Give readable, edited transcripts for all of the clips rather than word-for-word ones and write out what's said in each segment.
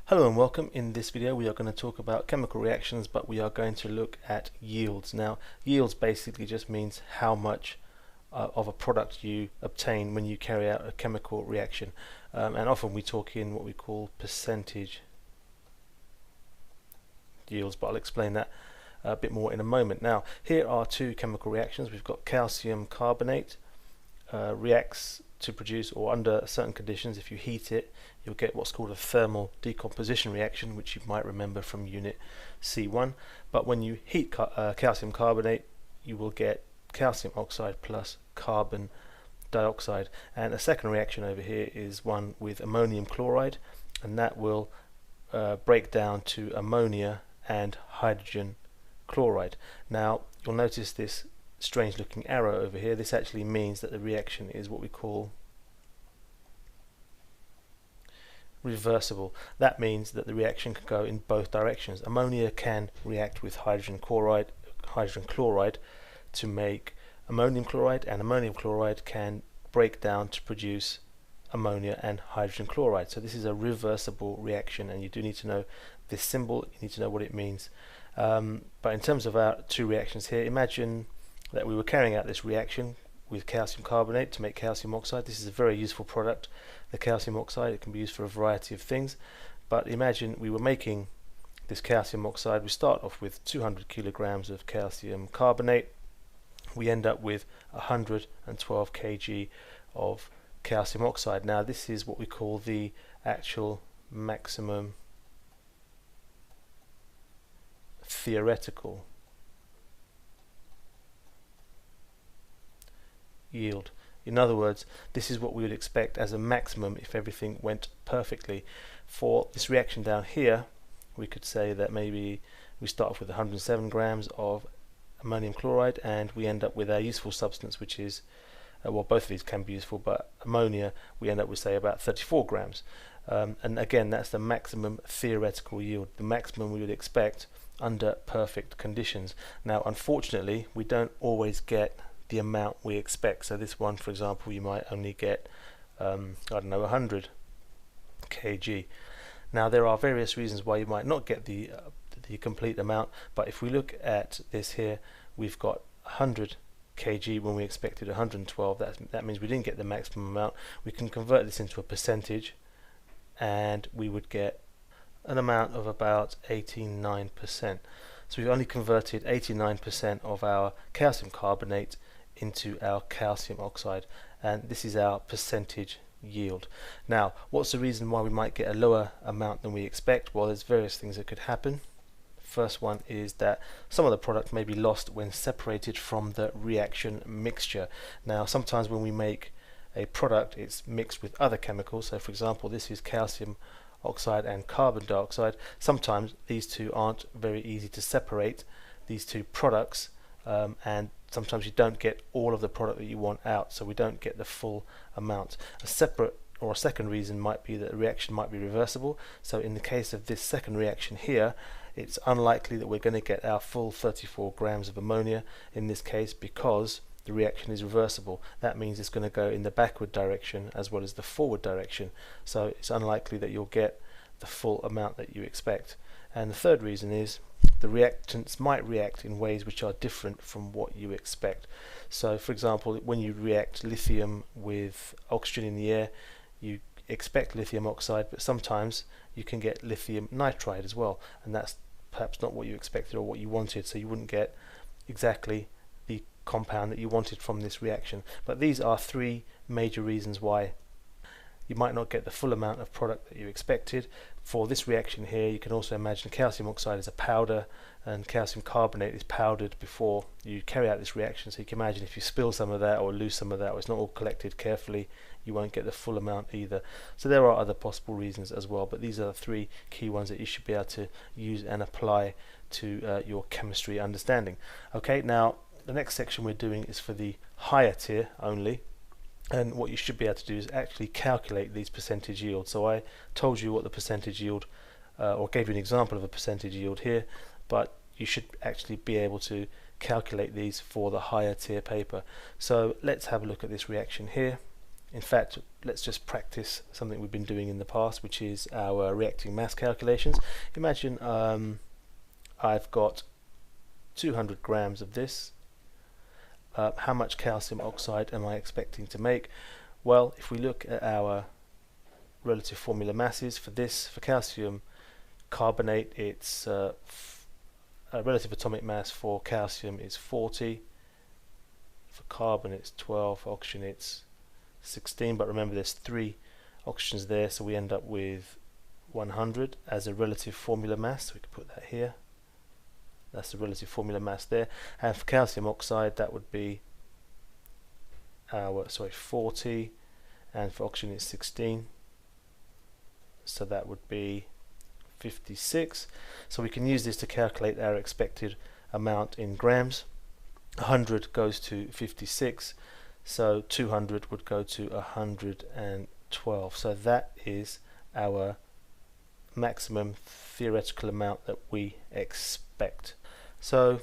Hello and welcome. In this video we are going to talk about chemical reactions, but we are going to look at yields. Now yields basically just means how much of a product you obtain when you carry out a chemical reaction, and often we talk in what we call percentage yields, but I'll explain that a bit more in a moment. Now here are two chemical reactions. We've got calcium carbonate reacts to produce, or under certain conditions, if you heat it, you'll get what's called a thermal decomposition reaction, which you might remember from unit C1. But when you heat calcium carbonate, you will get calcium oxide plus carbon dioxide. And a second reaction over here is one with ammonium chloride, and that will break down to ammonia and hydrogen chloride. Now you'll notice this strange looking arrow over here. This actually means that the reaction is what we call reversible. That means that the reaction can go in both directions. Ammonia can react with hydrogen chloride to make ammonium chloride, and ammonium chloride can break down to produce ammonia and hydrogen chloride. So this is a reversible reaction, and you do need to know this symbol, you need to know what it means. But in terms of our two reactions here, imagine that we were carrying out this reaction with calcium carbonate to make calcium oxide. This is a very useful product, the calcium oxide. It can be used for a variety of things, but imagine we were making this calcium oxide. We start off with 200 kilograms of calcium carbonate. We end up with 112 kg of calcium oxide. Now this is what we call the actual maximum theoretical yield. In other words, this is what we would expect as a maximum if everything went perfectly. For this reaction down here, we could say that maybe we start off with 107 grams of ammonium chloride, and we end up with our useful substance, which is well, both of these can be useful, but ammonia, we end up with say about 34 grams. And again, that's the maximum theoretical yield, the maximum we would expect under perfect conditions. Now unfortunately, we don't always get the amount we expect. So this one, for example, you might only get I don't know, 100 kg. Now there are various reasons why you might not get the complete amount, but if we look at this here, we've got 100 kg when we expected 112. That means we didn't get the maximum amount. We can convert this into a percentage, and we would get an amount of about 89%. So we've only converted 89% of our calcium carbonate into our calcium oxide, and this is our percentage yield. Now what's the reason why we might get a lower amount than we expect? Well, there's various things that could happen. First one is that some of the product may be lost when separated from the reaction mixture. Now sometimes when we make a product, it's mixed with other chemicals. So for example, this is calcium oxide and carbon dioxide. Sometimes these two aren't very easy to separate, these two products, and sometimes you don't get all of the product that you want out, so we don't get the full amount. A separate or a second reason might be that the reaction might be reversible. So in the case of this second reaction here, it's unlikely that we're going to get our full 34 grams of ammonia in this case, because the reaction is reversible. That means it's going to go in the backward direction as well as the forward direction, so it's unlikely that you'll get the full amount that you expect. And the third reason is the reactants might react in ways which are different from what you expect. So for example, when you react lithium with oxygen in the air, you expect lithium oxide, but sometimes you can get lithium nitride as well, and that's perhaps not what you expected or what you wanted, so you wouldn't get exactly the compound that you wanted from this reaction. But these are three major reasons why you might not get the full amount of product that you expected. For this reaction here, you can also imagine calcium oxide is a powder and calcium carbonate is powdered before you carry out this reaction. So you can imagine if you spill some of that or lose some of that, or it's not all collected carefully, you won't get the full amount either. So there are other possible reasons as well, but these are the three key ones that you should be able to use and apply to your chemistry understanding. Okay, now the next section we're doing is for the higher tier only. And what you should be able to do is actually calculate these percentage yields. So I told you what the percentage yield, or gave you an example of a percentage yield here, but you should actually be able to calculate these for the higher tier paper. So let's have a look at this reaction here. In fact, let's just practice something we've been doing in the past, which is our reacting mass calculations. Imagine I've got 200 grams of this. How much calcium oxide am I expecting to make? Well, if we look at our relative formula masses for this, for calcium carbonate, it's a relative atomic mass for calcium is 40, for carbon it's 12, for oxygen it's 16, but remember there's 3 oxygens there, so we end up with 100 as a relative formula mass, so we can put that here. That's the relative formula mass there. And for calcium oxide, that would be 40, and for oxygen it's 16, so that would be 56. So we can use this to calculate our expected amount in grams. 100 goes to 56, so 200 would go to 112. So that is our maximum theoretical amount that we expect. So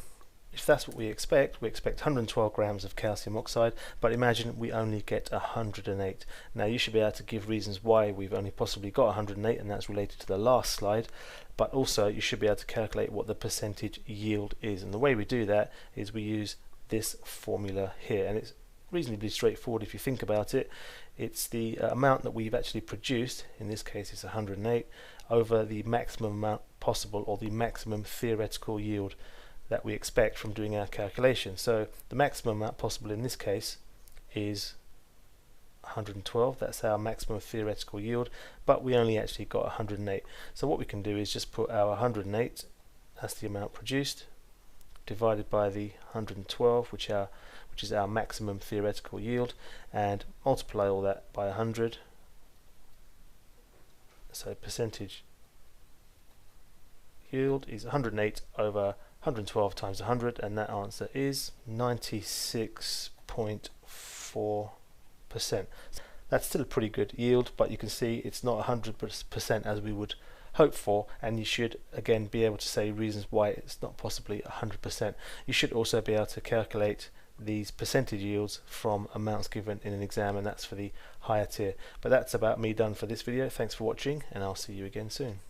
if that's what we expect 112 grams of calcium oxide, but imagine we only get 108. Now you should be able to give reasons why we've only possibly got 108, and that's related to the last slide, but also you should be able to calculate what the percentage yield is, and the way we do that is we use this formula here, and it's reasonably straightforward if you think about it. It's the amount that we've actually produced, in this case it's 108, over the maximum amount possible, or the maximum theoretical yield that we expect from doing our calculation. So the maximum amount possible in this case is 112, that's our maximum theoretical yield, but we only actually got 108. So what we can do is just put our 108, that's the amount produced, divided by the 112, which is our maximum theoretical yield, and multiply all that by 100. So percentage yield is 108 over 112 times 100, and that answer is 96.4%. That's still a pretty good yield, but you can see it's not 100% as we would hope for, and you should again be able to say reasons why it's not possibly 100%. You should also be able to calculate these percentage yields from amounts given in an exam, and that's for the higher tier. But that's about me done for this video. Thanks for watching, and I'll see you again soon.